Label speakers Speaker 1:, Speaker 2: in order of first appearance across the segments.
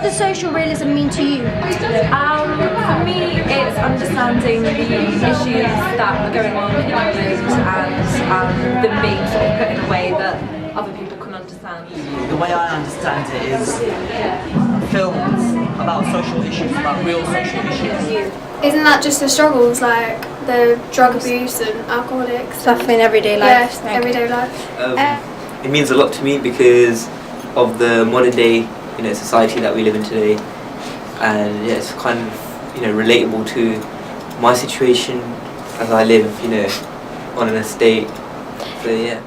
Speaker 1: does social realism mean to you?
Speaker 2: For me, it's understanding the issues that are going on in England and them being sort of put in a way that other people can understand.
Speaker 3: The way I understand it is films about social issues, about real social issues.
Speaker 4: Isn't that just the struggles, like the drug abuse and alcoholics?
Speaker 1: Stuff in everyday life.
Speaker 4: Yes, everyday life.
Speaker 5: It means a lot to me because of the modern day, society that we live in today, and yeah, it's kind of, relatable to my situation as I live, on an estate. So yeah.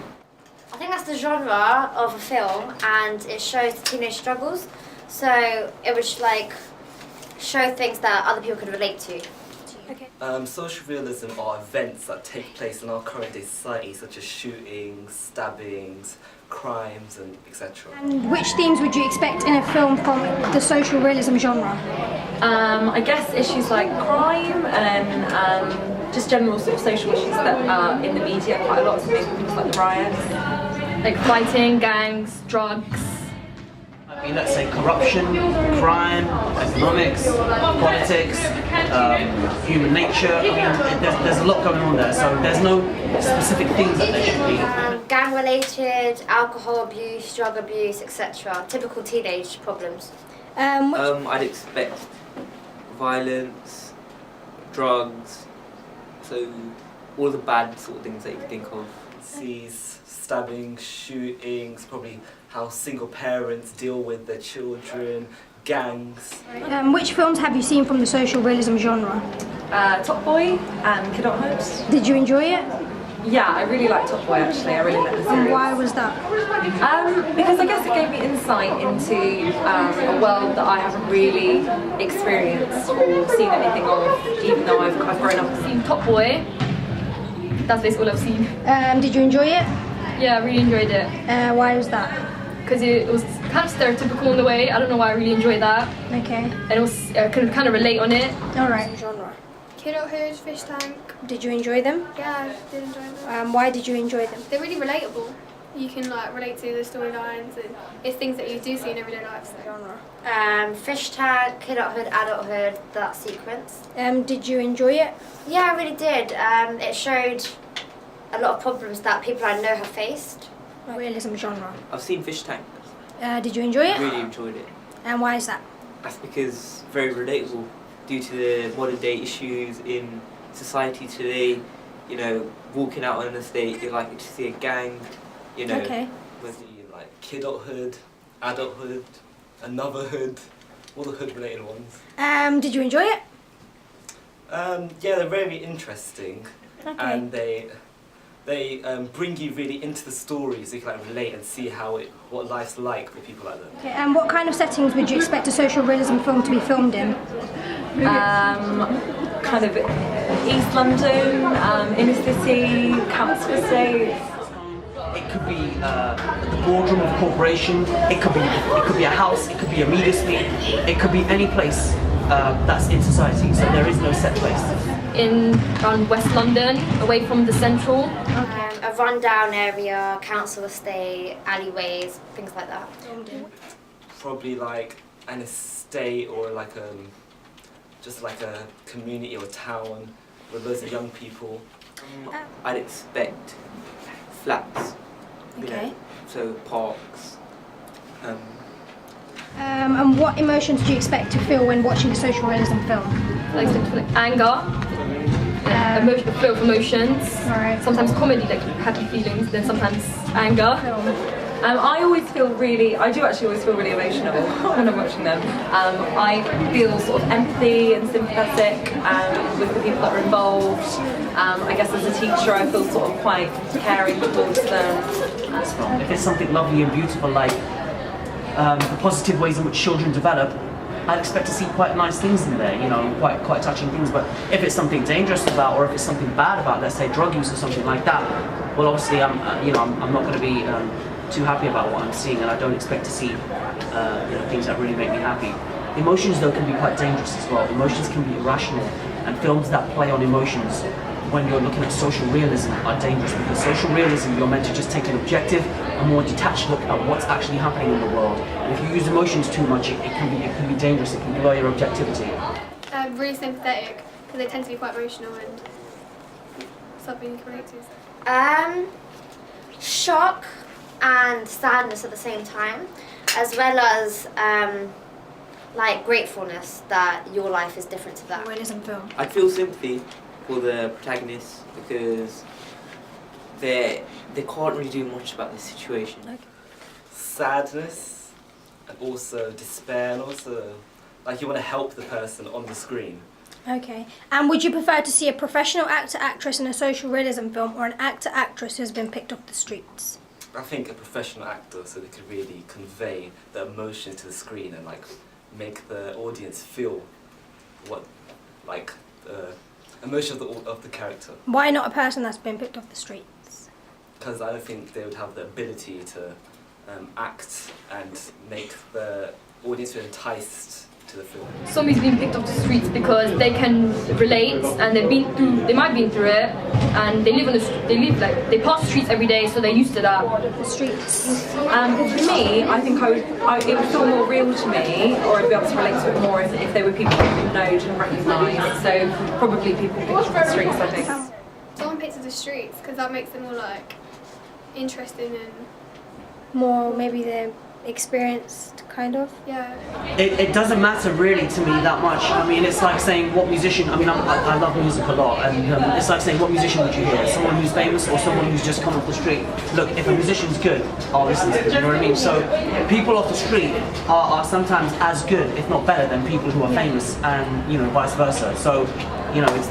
Speaker 6: I think that's the genre of a film, and it shows the teenage struggles. So it would show things that other people could relate to.
Speaker 1: Okay.
Speaker 7: Social realism are events that take place in our current day society, such as shootings, stabbings, crimes, and etc.
Speaker 1: And which themes would you expect in a film from the social realism genre?
Speaker 2: I guess issues like crime and just general sort of social issues that are in the media quite a lot, so maybe things like the riots.
Speaker 8: Like fighting, gangs, drugs.
Speaker 3: I mean, let's say corruption, crime, economics, politics, human nature. I mean, there's a lot going on there, so there's no specific things that there should be.
Speaker 6: Gang-related, alcohol abuse, drug abuse, etc. Typical teenage problems.
Speaker 5: I'd expect violence, drugs, so all the bad sort of things that you can think of.
Speaker 7: Sees stabbings, shootings, probably how single parents deal with their children, gangs.
Speaker 1: Which films have you seen from the social realism genre?
Speaker 2: Top Boy and Kidulthood.
Speaker 1: Did you enjoy it?
Speaker 2: Yeah, I really like Top Boy actually. I really like the
Speaker 1: And
Speaker 2: series.
Speaker 1: why was that?
Speaker 2: Because I guess it gave me insight into a world that I haven't really experienced or seen anything of, even though I've grown up
Speaker 8: Seen Top Boy. That's basically all I've seen.
Speaker 1: Did you enjoy it?
Speaker 8: Yeah, I really enjoyed it.
Speaker 1: Why was that?
Speaker 8: Because it was kind of stereotypical in a way. I don't know why I really enjoyed that.
Speaker 1: Okay.
Speaker 8: And it was kind of relate on it.
Speaker 1: All right.
Speaker 6: Genre.
Speaker 4: Kidulthood, Fish Tank.
Speaker 1: Did you enjoy them?
Speaker 4: Yeah, I did enjoy them.
Speaker 1: Why did you enjoy them?
Speaker 4: They're really relatable. You can relate to the storylines, and it's things that you do see in everyday life. So.
Speaker 6: Fish Tank, Kidulthood, Adulthood, that sequence.
Speaker 1: Did you enjoy it?
Speaker 6: Yeah, I really did. It showed a lot of problems that people I know have faced.
Speaker 1: Realism genre.
Speaker 5: I've seen Fish Tank.
Speaker 1: Did you enjoy it?
Speaker 5: Really enjoyed it.
Speaker 1: And why is that?
Speaker 5: That's because very relatable due to the modern day issues in society today. Walking out on an estate, you're likely to see a gang.
Speaker 1: Okay.
Speaker 7: Whether you like kidulthood, adulthood, anotherhood, all the hood-related ones.
Speaker 1: Did you enjoy it?
Speaker 7: Yeah, they're very interesting,
Speaker 1: Okay.
Speaker 7: and they bring you really into the story, so you can relate and see what life's like for people like them.
Speaker 1: Okay. And what kind of settings would you expect a social realism film to be filmed in?
Speaker 2: Kind of East London, inner city, council estates.
Speaker 3: It could be the boardroom of a corporation. It could be a house. It could be a media suite. It could be any place that's in society. So there is no set place.
Speaker 8: Around West London, away from the central.
Speaker 6: A rundown area, council estate, alleyways, things like that.
Speaker 7: Probably like an estate or just like a community or a town with loads of young people.
Speaker 5: I'd expect flats.
Speaker 1: Okay.
Speaker 5: So parks.
Speaker 1: And what emotions do you expect to feel when watching a social realism film?
Speaker 8: Like anger, feel of emotions.
Speaker 1: Right.
Speaker 8: Sometimes comedy, like happy feelings, then sometimes anger.
Speaker 2: I do actually always feel really emotional when I'm watching them. I feel sort of empathy and sympathetic with the people that are involved. I guess as a teacher I feel sort of quite caring towards them.
Speaker 3: If it's something lovely and beautiful like the positive ways in which children develop, I'd expect to see quite nice things in there, quite touching things. But if it's something dangerous about, or if it's something bad about, let's say drug use or something like that, well, obviously I'm not going to be too happy about what I'm seeing, and I don't expect to see things that really make me happy. Emotions though can be quite dangerous as well. Emotions can be irrational, and films that play on emotions when you're looking at social realism are dangerous, because social realism, you're meant to just take an objective, a more detached look at what's actually happening in the world. And if you use emotions too much, it can be dangerous. It can blur your objectivity.
Speaker 4: Really sympathetic because they tend to be quite emotional and something you can relate to.
Speaker 6: Shock and sadness at the same time, as well as like gratefulness that your life is different to that.
Speaker 1: Realism film.
Speaker 5: I feel sympathy for the protagonists because they can't really do much about this situation.
Speaker 7: Sadness, and also despair, and also like you want to help the person on the screen.
Speaker 1: Okay. And would you prefer to see a professional actor/actress in a social realism film, or an actor/actress who has been picked off the streets?
Speaker 7: I think a professional actor, so they could really convey the emotion to the screen and like make the audience feel what, like the emotion of the character.
Speaker 1: Why not a person that's been picked off the streets?
Speaker 7: Because I don't think they would have the ability to act and make the audience feel enticed to the film.
Speaker 8: Somebody's being picked off the streets because they can relate and they might have been through it, and they they pass the streets every day, so they're used to that.
Speaker 1: The streets.
Speaker 2: For me, I think it would feel more real to me, or I'd be able to relate to it more if they were people I would know and recognise. So probably people picked off the streets, I think.
Speaker 4: Someone picked up the streets because that makes them more like interesting and
Speaker 1: More maybe they're experienced, kind of.
Speaker 4: yeah.
Speaker 3: It doesn't matter really to me that much. I mean, it's like saying what musician. I mean, I love music a lot, and it's like saying what musician would you hear? Someone who's famous or someone who's just come off the street? Look, if a musician's good, I'll listen to them. You know what I mean? So people off the street are sometimes as good, if not better, than people who are famous, and vice versa. So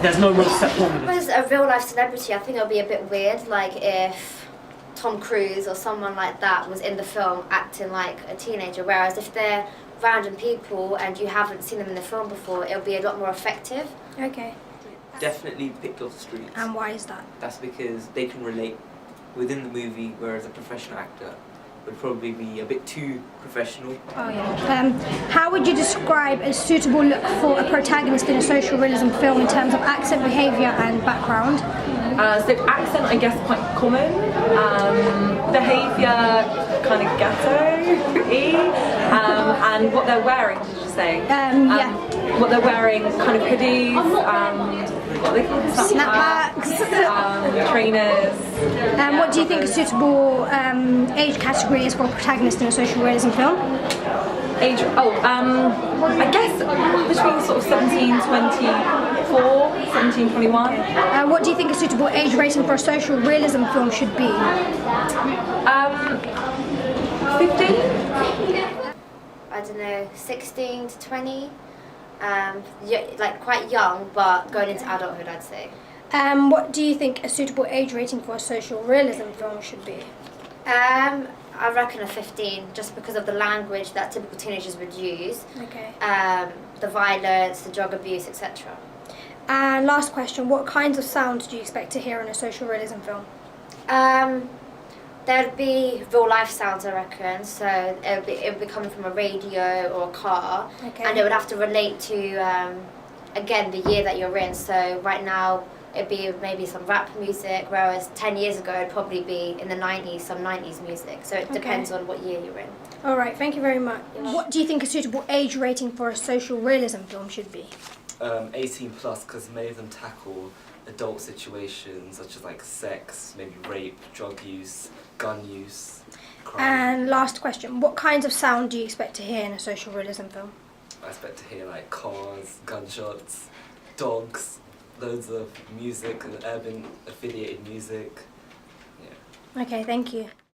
Speaker 3: there's no real set formula.
Speaker 6: As a real life celebrity, I think it would be a bit weird, like if Tom Cruise or someone like that was in the film acting like a teenager, whereas if they're random people and you haven't seen them in the film before, it'll be a lot more effective.
Speaker 1: Okay.
Speaker 5: Definitely picked off the streets.
Speaker 1: And why is that?
Speaker 5: That's because they can relate within the movie, whereas a professional actor would probably be a bit too professional.
Speaker 1: Oh yeah. How would you describe a suitable look for a protagonist in a social realism film in terms of accent, behaviour and background?
Speaker 2: So accent, I guess, quite common. Behaviour, kind of ghetto-y. And what they're wearing, did you say?
Speaker 1: Yeah.
Speaker 2: What they're wearing, kind of hoodies, what are they called?
Speaker 1: Snapbacks.
Speaker 2: Trainers.
Speaker 1: What do you think a suitable age category is for a protagonist in a social realism film?
Speaker 2: Age, I guess between sort of 17, 24, 17, 21.
Speaker 1: What do you think a suitable age rating for a social realism film should be?
Speaker 2: 15?
Speaker 6: I don't know, 16 to 20. Like quite young, but going into adulthood, I'd say.
Speaker 1: What do you think a suitable age rating for a social realism film should be?
Speaker 6: I reckon a 15, just because of the language that typical teenagers would use.
Speaker 1: Okay.
Speaker 6: The violence, the drug abuse, etc.
Speaker 1: And last question, what kinds of sounds do you expect to hear in a social realism film?
Speaker 6: There'd be real life sounds, I reckon. So it would be coming from a radio or a car,
Speaker 1: Okay.
Speaker 6: and it would have to relate to again the year that you're in. So right now it'd be maybe some rap music, whereas 10 years ago it'd probably be in the 90s, some 90s music. So it depends on what year you're in.
Speaker 1: All right, thank you very much. What do you think a suitable age rating for a social realism film should be?
Speaker 7: 18 plus, because many of them tackle adult situations such as like sex, maybe rape, drug use, gun use, crime.
Speaker 1: And last question, what kinds of sound do you expect to hear in a social realism film?
Speaker 7: I expect to hear like cars, gunshots, dogs, loads of music, and urban affiliated music. Yeah.
Speaker 1: Okay, thank you.